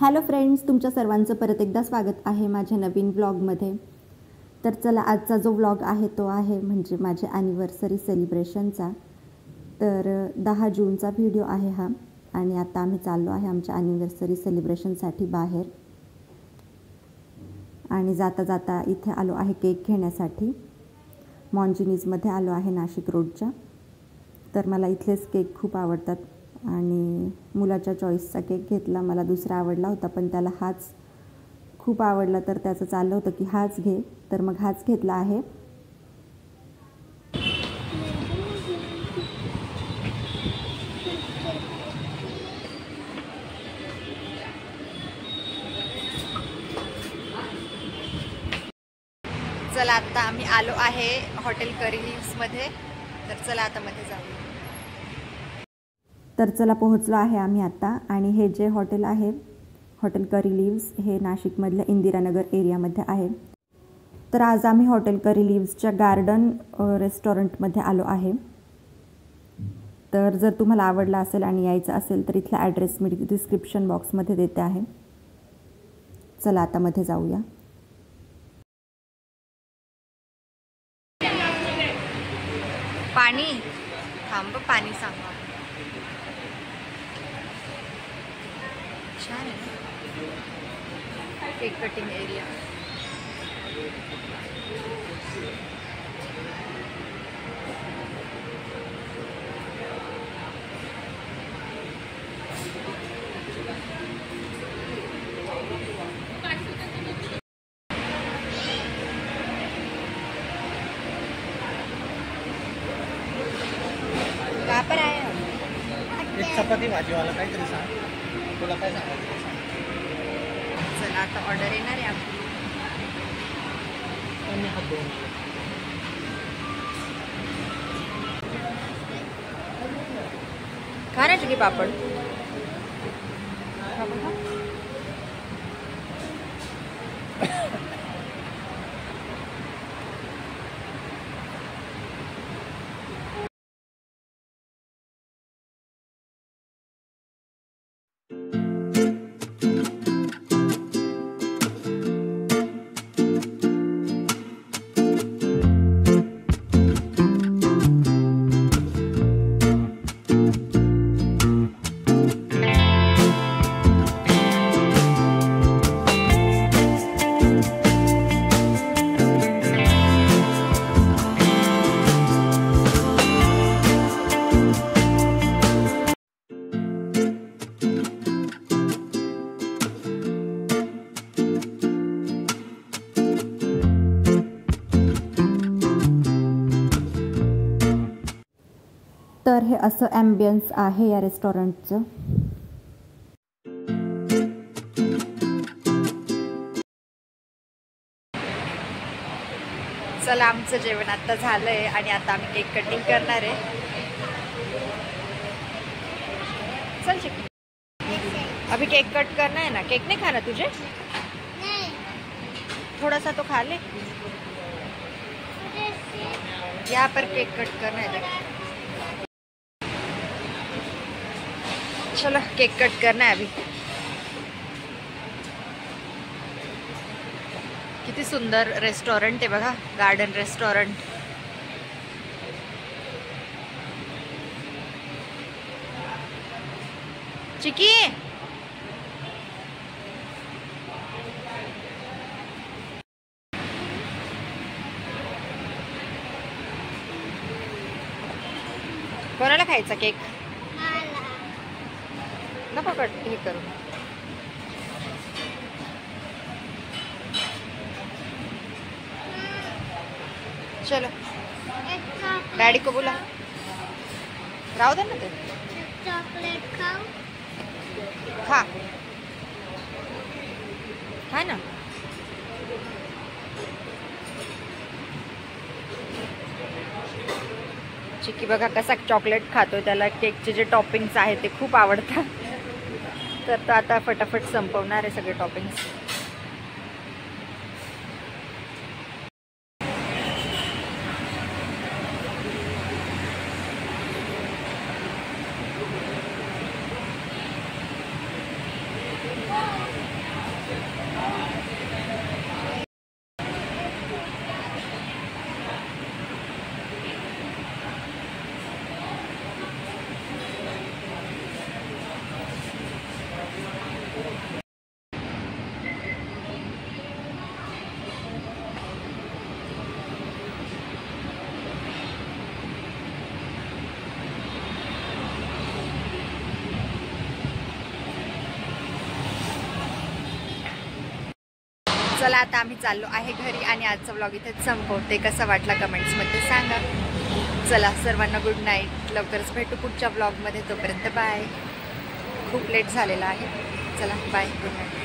Hello friends, तुमच्या सर्वांचं परत एकदा स्वागत आहे माझ्या नवीन व्लॉगमध्ये। तर चला, आजचा जो व्लॉग आहे तो आहे म्हणजे माझ्या ॲनिव्हर्सरी सेलिब्रेशनचा। तर 10 जूनचा व्हिडिओ आहे हा आणि आता आम्ही चाललो आहे आमच्या ॲनिव्हर्सरी सेलिब्रेशनसाठी बाहेर। आणि जाता जाता इथे आलो आहे केक घेण्यासाठी। मॉन्जिनीजमध्ये आलो आहे नाशिक रोडच्या। तर मला इथलेच केक खूप आवडतात आणि मुलाच्या चॉईसचा केक घेतला। मला दुसरा आवडला होता पण त्याला हाच खूप आवडला, तर त्याचं चाललं होतं की हाच घे, तर मग हाच घेतला आहे। चला, आता आम्ही आलो आहे हॉटेल करी लीव्समध्ये। तर चला आता मध्ये जाऊ। तर चला, पोहोचलो आहे आम्ही आता। आणि हे जे हॉटेल आहे हॉटेल करी लीव्स, हे नाशिकमधल्या इंदिरानगर एरियामध्ये आहे। तर आज आम्ही हॉटेल करी लीव्सच्या गार्डन रेस्टॉरंटमध्ये आलो आहे। तर जर तुम्हाला आवडला असेल आणि यायचं असेल तर इथला ॲड्रेस मी डिस्क्रिप्शन बॉक्समध्ये देते आहे। चला आता मध्ये जाऊया। पाणी थांब, पाणी सांगा। छान आहे, केक कटिंग एरिया। कहाँ पर आए हम? एक चपाती भाजीवाला काहीतरी सांग, तुला काय सांगायचं? चला आता ऑर्डर येणार आहे आपली। खाण्याचे की पापड? तर हे असं ॲम्बियन्स आहे या रेस्टॉरंटचं। चला, आमचं जेवण आता झालंय आणि आता आम्ही केक कटिंग करणार आहे। चल चिकू, अभी केक कट करना है ना। केक नहीं खाना तुझे? नहीं। थोड़ा सा तो खा ले। यहाँ पर केक कट करना है। चलो, केक कट करना है अभी। किती सुंदर रेस्टॉरंट आहे बघा, गार्डन रेस्टॉरंट। चिकी, कोणाला खायचा केक? नको कट हे करू। चलो, डैडी को बोला, राहू दे ना ते। चॉकलेट खाओ। खा, है ना। चिकी बघा कसा चॉकलेट खातोय, त्याला केकचे जे टॉपिंग्स आहेत ते खूप आवडतात। तर तो आता फटाफट संपवणार आहे सगळे टॉपिंग्स। चला आता आम्ही चाललो आहे घरी आणि आजचा व्लॉग इथेच संपवते. कसा वाटला कमेंट्समध्ये सांगा. चला सर्वांना गुड नाईट. लवकरच भेटू पुढच्या व्लॉगमध्ये. तोपर्यंत बाय. खूप लेट झालेला आहे. चला बाय, गुड नाईट.